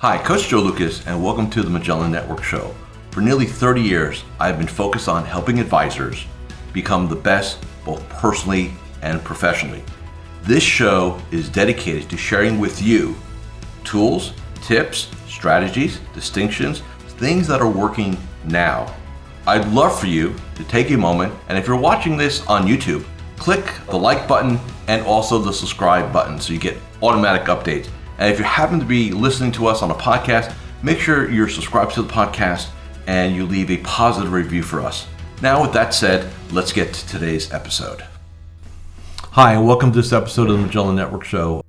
Hi, Coach Joe Lukacs, and welcome to the Magellan Network Show. For nearly 30 years, I've been focused on helping advisors become the best both personally and professionally. This show is dedicated to sharing with you tools, tips, strategies, distinctions, things that are working now. I'd love for you to take a moment, and if you're watching this on YouTube, click the like button and also the subscribe button so you get automatic updates. And if you happen to be listening to us on a podcast, make sure you're subscribed to the podcast and you leave a positive review for us. Now, with that said, let's get to today's episode. Hi, and welcome to this episode of the Magellan Network Show.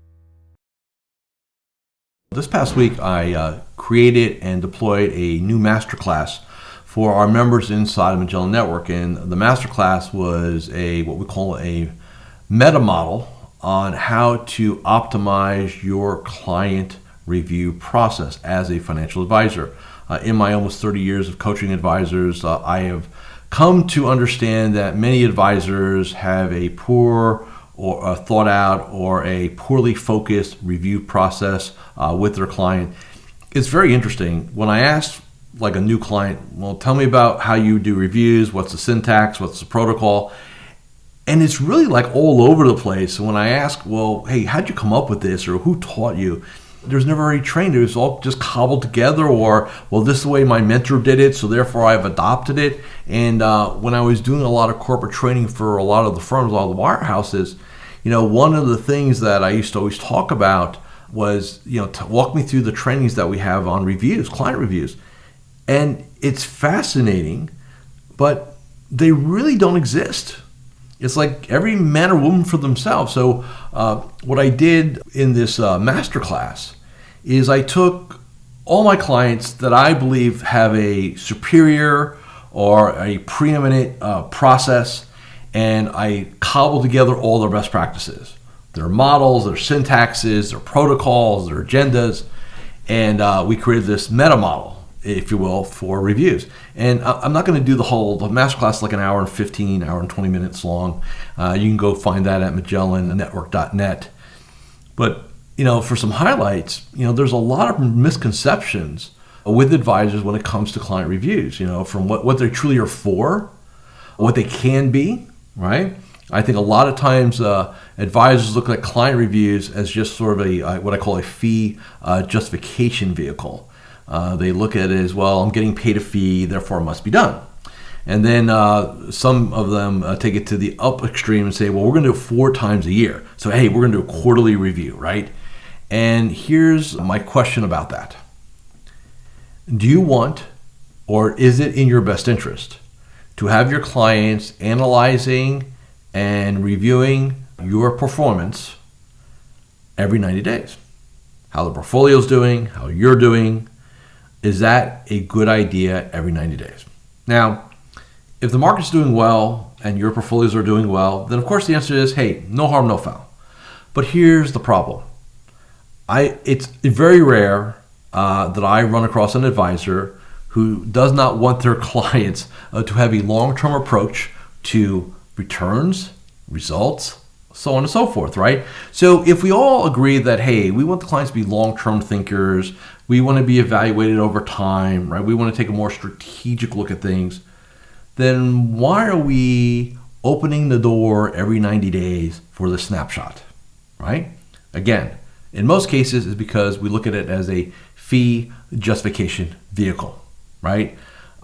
This past week, I created and deployed a new masterclass for our members inside of Magellan Network. And the masterclass was what we call a meta model on how to optimize your client review process as a financial advisor. In my almost 30 years of coaching advisors, I have come to understand that many advisors have a poor or a thought out or a poorly focused review process with their client. It's very interesting. When I ask like a new client, well, tell me about how you do reviews, what's the syntax, what's the protocol? And it's really like all over the place. When I ask, well, hey, how'd you come up with this, or who taught you? There's never any training. It was all just cobbled together, or, well, this is the way my mentor did it, so therefore I've adopted it. And when I was doing a lot of corporate training for a lot of the firms, a lot of the wirehouses, one of the things that I used to always talk about was, to walk me through the trainings that we have on reviews, client reviews. And it's fascinating, but they really don't exist. It's like every man or woman for themselves. So what I did in this masterclass is I took all my clients that I believe have a superior or a preeminent process, and I cobbled together all their best practices, their models, their syntaxes, their protocols, their agendas, and we created this meta model, if you will, for reviews. And I'm not going to do the masterclass like an hour and 15, hour and 20 minutes long. You can go find that at magellannetwork.net. But, for some highlights, there's a lot of misconceptions with advisors when it comes to client reviews, from what they truly are for, what they can be, right? I think a lot of times advisors look at client reviews as just sort of what I call a fee justification vehicle. They look at it as, well, I'm getting paid a fee, therefore it must be done. And then some of them take it to the up extreme and say, well, we're going to do it 4 times a year. So, hey, we're going to do a quarterly review, right? And here's my question about that. Do you want, or is it in your best interest, to have your clients analyzing and reviewing your performance every 90 days? How the portfolio's doing, how you're doing. Is that a good idea every 90 days? Now, if the market's doing well and your portfolios are doing well, then of course the answer is, hey, no harm, no foul. But here's the problem. It's very rare that I run across an advisor who does not want their clients to have a long-term approach to returns, results, so on and so forth, right? So if we all agree that, hey, we want the clients to be long-term thinkers, we want to be evaluated over time, right? We want to take a more strategic look at things, then why are we opening the door every 90 days for the snapshot, right? Again, in most cases, it's because we look at it as a fee justification vehicle, right?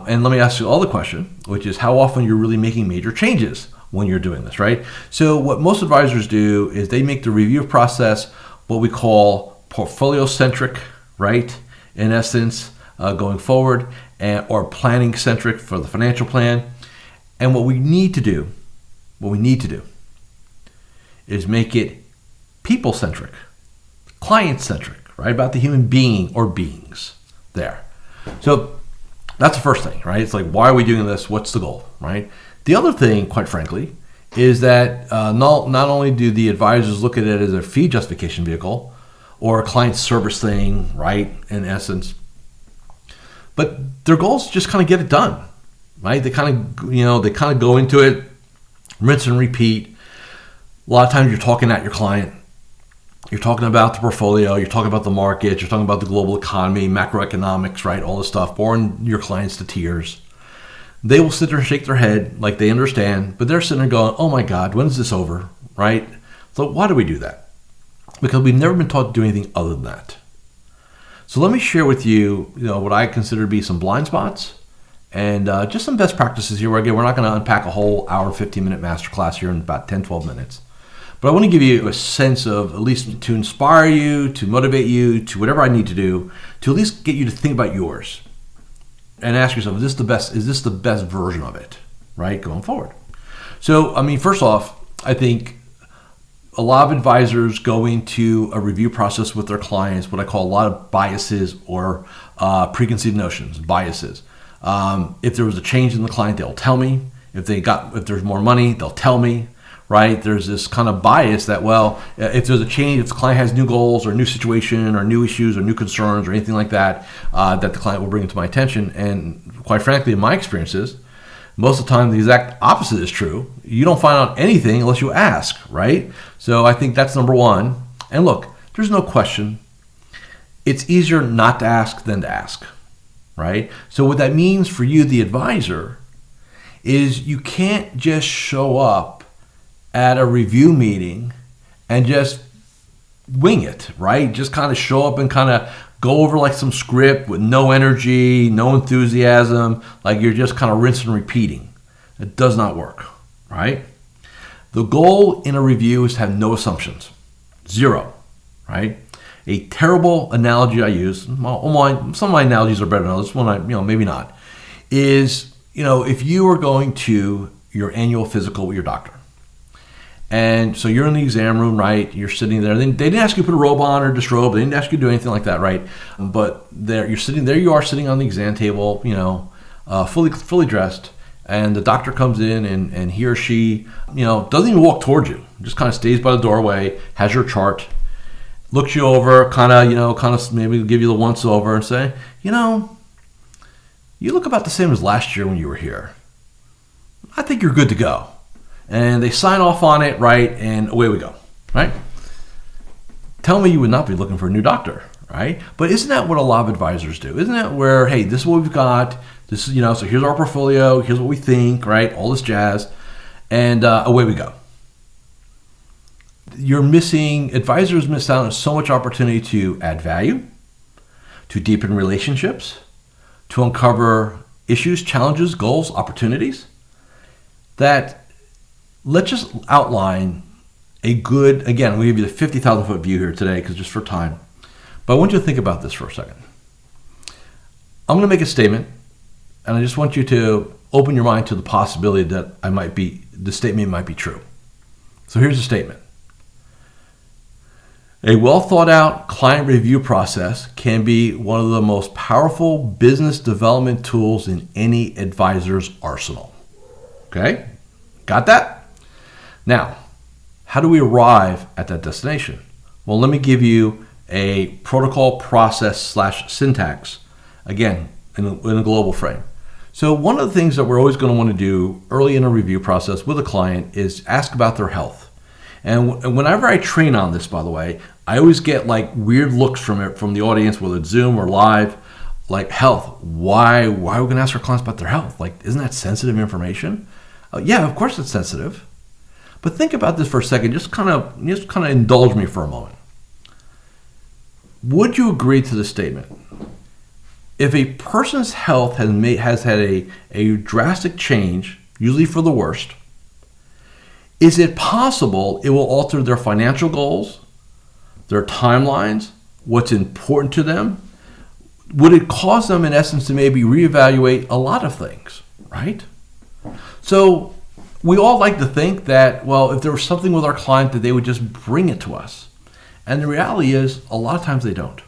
And let me ask you all the question, which is how often you're really making major changes when you're doing this, right? So what most advisors do is they make the review process what we call portfolio-centric, right? In essence, going forward, or planning-centric for the financial plan. And what we need to do is make it people-centric, client-centric, right? About the human being or beings there. So that's the first thing, right? It's like, why are we doing this? What's the goal, right? The other thing, quite frankly, is that not only do the advisors look at it as a fee justification vehicle or a client service thing, right, in essence, but their goal is to just kind of get it done, right? They kind of go into it, rinse and repeat. A lot of times you're talking at your client. You're talking about the portfolio, you're talking about the market, you're talking about the global economy, macroeconomics, right? All this stuff, boring your clients to tears. They will sit there and shake their head like they understand, but they're sitting there going, oh my God, when is this over, right? So why do we do that? Because we've never been taught to do anything other than that. So let me share with you, what I consider to be some blind spots and just some best practices here. Where again, we're not going to unpack a whole hour, 15-minute masterclass here in about 10, 12 minutes. But I want to give you a sense of, at least to inspire you, to motivate you, to whatever I need to do, to at least get you to think about yours and ask yourself, is this the best version of it, right, going forward? So, first off, I think a lot of advisors go into a review process with their clients, what I call a lot of biases or preconceived notions, biases. If there was a change in the client, they'll tell me. If there's more money, they'll tell me, right? There's this kind of bias that, well, if there's a change, if the client has new goals or new situation or new issues or new concerns or anything like that, that the client will bring to my attention. And quite frankly, in my experiences, most of the time, the exact opposite is true. You don't find out anything unless you ask, right? So I think that's number one. And look, there's no question. It's easier not to ask than to ask, right? So what that means for you, the advisor, is you can't just show up at a review meeting and just wing it, right? Just kind of show up and kind of go over like some script with no energy, no enthusiasm, like you're just kind of rinsing and repeating. It does not work, right? The goal in a review is to have no assumptions, zero, right? A terrible analogy I use, some of my analogies are better than others, this one maybe not, is, if you were going to your annual physical with your doctor, and so you're in the exam room, right? You're sitting there. They didn't ask you to put a robe on or disrobe. They didn't ask you to do anything like that, right? But there you are sitting on the exam table, fully dressed. And the doctor comes in and he or she, doesn't even walk towards you. Just kind of stays by the doorway, has your chart, looks you over, kind of maybe give you the once over and say, you look about the same as last year when you were here. I think you're good to go. And they sign off on it, right? And away we go, right? Tell me you would not be looking for a new doctor, right? But isn't that what a lot of advisors do? Isn't that where, hey, this is what we've got. This is, so here's our portfolio. Here's what we think, right? All this jazz. And away we go. Advisors miss out on so much opportunity to add value, to deepen relationships, to uncover issues, challenges, goals, opportunities, that let's just outline I'm going to give you the 50,000 foot view here today because just for time. But I want you to think about this for a second. I'm going to make a statement, and I just want you to open your mind to the possibility that the statement might be true. So here's the statement. A well thought out client review process can be one of the most powerful business development tools in any advisor's arsenal. Okay? Got that? Now, how do we arrive at that destination? Well, let me give you a protocol process / syntax, again, in a global frame. So one of the things that we're always going to want to do early in a review process with a client is ask about their health. And whenever I train on this, by the way, I always get like weird looks from the audience, whether it's Zoom or live, like health. Why are we going to ask our clients about their health? Like, isn't that sensitive information? Yeah, of course it's sensitive. But think about this for a second. Just kind of indulge me for a moment. Would you agree to this statement? If a person's health has had a drastic change, usually for the worst, is it possible it will alter their financial goals, their timelines, what's important to them? Would it cause them, in essence, to maybe reevaluate a lot of things, right? So we all like to think that, well, if there was something with our client that they would just bring it to us. And the reality is, a lot of times they don't.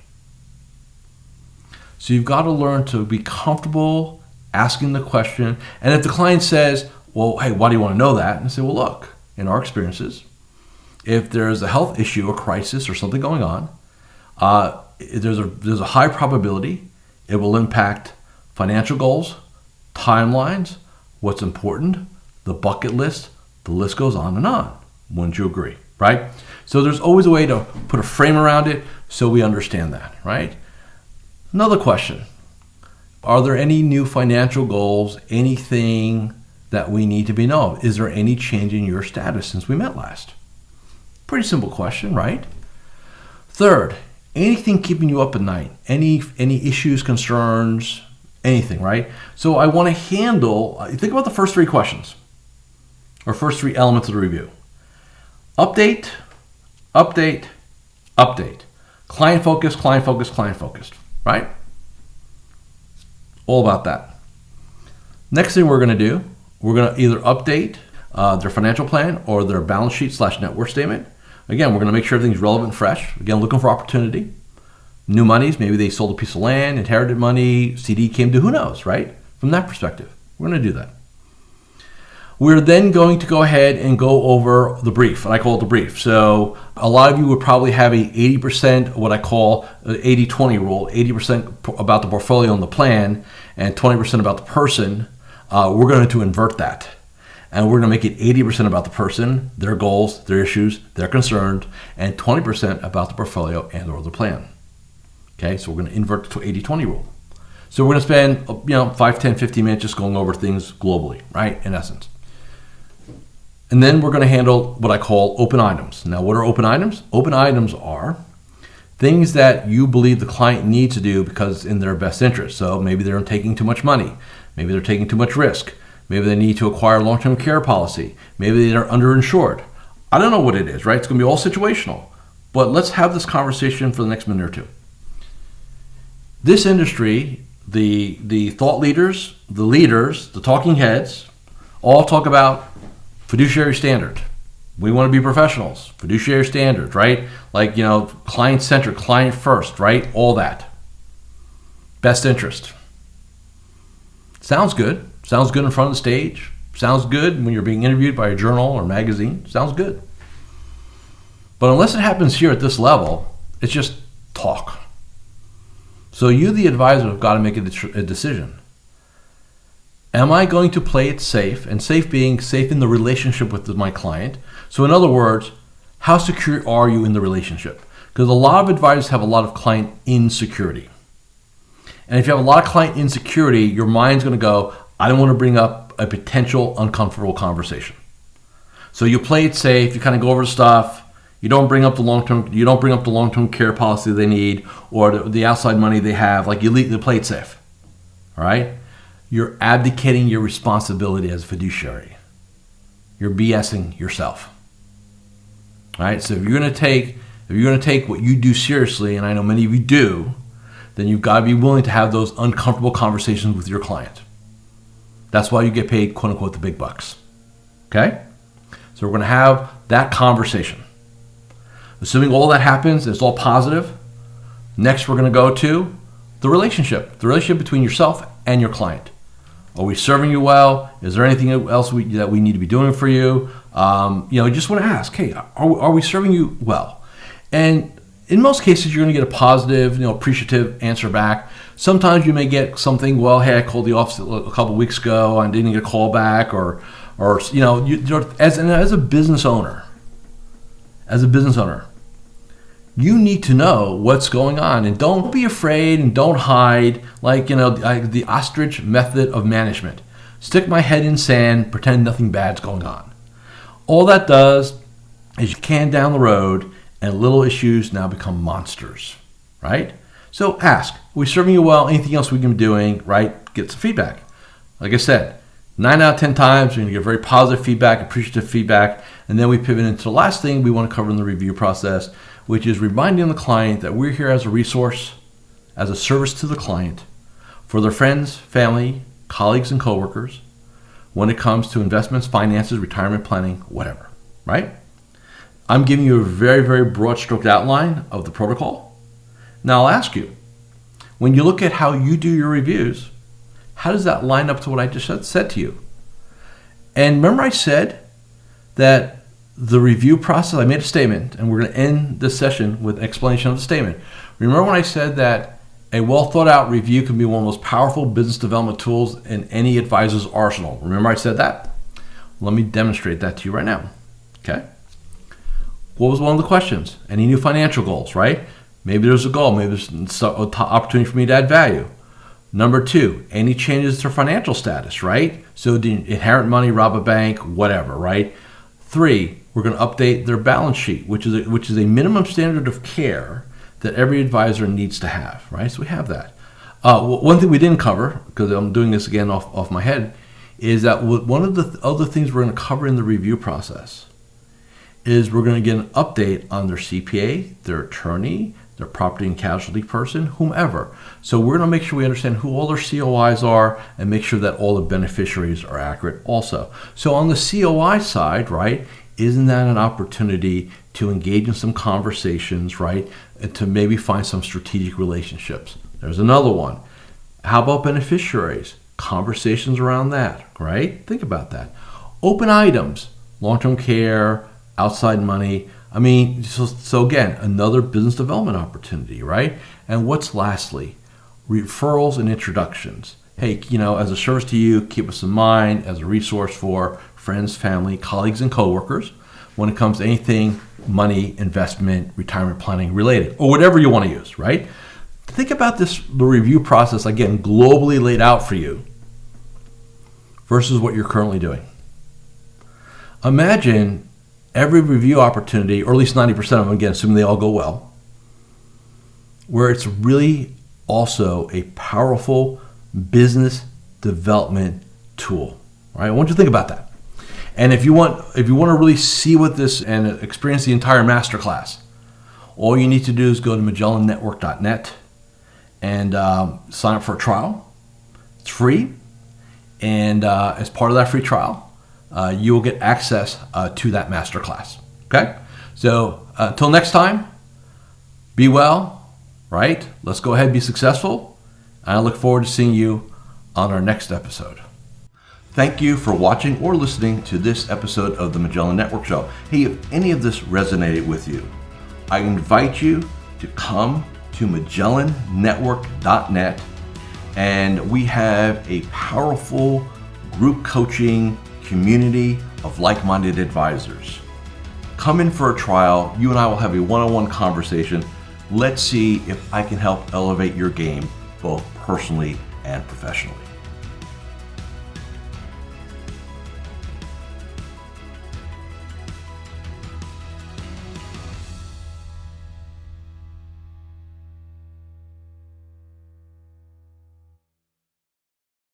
So you've got to learn to be comfortable asking the question. And if the client says, well, hey, why do you want to know that? And I say, well, look, in our experiences, if there's a health issue, a crisis, or something going on, there's a high probability it will impact financial goals, timelines, what's important, the bucket list, the list goes on and on. Wouldn't you agree? right? So there's always a way to put a frame around it so we understand that, right? Another question. Are there any new financial goals, anything that we need to be known of? Is there any change in your status since we met last? Pretty simple question, right? Third, anything keeping you up at night? Any issues, concerns, anything, right? So I want to handle, think about the first three questions, or first three elements of the review. Update, update, update. Client focused, client focused, client focused, right? All about that. Next thing we're going to do, we're going to either update their financial plan or their balance sheet / net worth statement. Again, we're going to make sure everything's relevant and fresh. Again, looking for opportunity. New monies, maybe they sold a piece of land, inherited money, CD came due, who knows, right? From that perspective, we're going to do that. We're then going to go ahead and go over the brief, and I call it the brief. So a lot of you would probably have a 80%, what I call 80-20 rule, 80% about the portfolio and the plan, and 20% about the person. We're going to invert that. And we're going to make it 80% about the person, their goals, their issues, their concerns, and 20% about the portfolio and or the plan. Okay, so we're going to invert the 80-20 rule. So we're going to spend 5, 10, 15 minutes just going over things globally, right, in essence. And then we're going to handle what I call open items. Now, what are open items? Open items are things that you believe the client needs to do because it's in their best interest. So maybe they're taking too much money. Maybe they're taking too much risk. Maybe they need to acquire a long-term care policy. Maybe they're underinsured. I don't know what it is, right? It's going to be all situational. But let's have this conversation for the next minute or two. This industry, the thought leaders, the talking heads, all talk about fiduciary standard. We want to be professionals. Fiduciary standard, right? Like, client-centric, client first, right? All that. Best interest. Sounds good. Sounds good in front of the stage. Sounds good when you're being interviewed by a journal or magazine. Sounds good. But unless it happens here at this level, it's just talk. So you, the advisor, have got to make a decision. Am I going to play it safe? And safe being safe in the relationship with my client. So in other words, how secure are you in the relationship? Because a lot of advisors have a lot of client insecurity. And if you have a lot of client insecurity, your mind's going to go, I don't want to bring up a potential uncomfortable conversation. So you play it safe, you kind of go over stuff, you don't bring up the long-term care policy they need or the outside money they have, like you play it safe. All right? You're abdicating your responsibility as a fiduciary. You're BSing yourself. All right? So if you're going to take what you do seriously, and I know many of you do, then you've got to be willing to have those uncomfortable conversations with your client. That's why you get paid, quote unquote, the big bucks. Okay? So we're going to have that conversation. Assuming all that happens, it's all positive. Next, we're going to go to the relationship between yourself and your client. Are we serving you well? Is there anything else that we need to be doing for you? You just want to ask, hey, are we serving you well? And in most cases, you're going to get a positive, appreciative answer back. Sometimes you may get something, well, hey, I called the office a couple of weeks ago and didn't get a call back, or as a business owner, you need to know what's going on, and don't be afraid and don't hide, like the ostrich method of management. Stick my head in sand, pretend nothing bad's going on. All that does is you can down the road, and little issues now become monsters, right? So ask, are we serving you well? Anything else we can be doing, right? Get some feedback. Like I said, 9 out of 10 times, you're going to get very positive feedback, appreciative feedback, and then we pivot into the last thing we want to cover in the review process, which is reminding the client that we're here as a resource, as a service to the client, for their friends, family, colleagues, and coworkers, when it comes to investments, finances, retirement planning, whatever, right? I'm giving you a very, very broad stroked outline of the protocol. Now I'll ask you, when you look at how you do your reviews, how does that line up to what I just said to you? And remember I said that the review process, I made a statement, and we're going to end this session with an explanation of the statement. Remember when I said that a well thought out review can be one of the most powerful business development tools in any advisor's arsenal? Remember I said that? Let me demonstrate that to you right now. Okay? What was one of the questions? Any new financial goals, right? Maybe there's a goal. Maybe there's an opportunity for me to add value. Number 2, any changes to financial status, right? So the inherent money, rob a bank, whatever, right? 3, we're going to update their balance sheet, which is a minimum standard of care that every advisor needs to have, right? So we have that. One thing we didn't cover, because I'm doing this again off my head, is that one of the other things we're going to cover in the review process is we're going to get an update on their CPA, their attorney, their property and casualty person, whomever. So we're going to make sure we understand who all their COIs are and make sure that all the beneficiaries are accurate also. So on the COI side, right, isn't that an opportunity to engage in some conversations, right, and to maybe find some strategic relationships? There's another one. How about beneficiaries? Conversations around that, right? Think about that. Open items, long-term care, outside money. I mean, so again, another business development opportunity, right? And what's lastly? Referrals and introductions. Hey, as a service to you, keep us in mind as a resource for friends, family, colleagues, and coworkers when it comes to anything money, investment, retirement planning related, or whatever you want to use, right? Think about the review process, again, globally laid out for you versus what you're currently doing. Imagine every review opportunity, or at least 90% of them, again, assuming they all go well, where it's really also a powerful business development tool. Right? I want you to think about that. And if you want to really see what this and experience the entire masterclass, all you need to do is go to MagellanNetwork.net and sign up for a trial. It's free, and as part of that free trial, you will get access to that masterclass. Okay? So until next time, be well, right? Let's go ahead and be successful. And I look forward to seeing you on our next episode. Thank you for watching or listening to this episode of the Magellan Network Show. Hey, if any of this resonated with you, I invite you to come to MagellanNetwork.net, and we have a powerful group coaching community of like-minded advisors. Come in for a trial. You and I will have a one-on-one conversation. Let's see if I can help elevate your game both personally and professionally.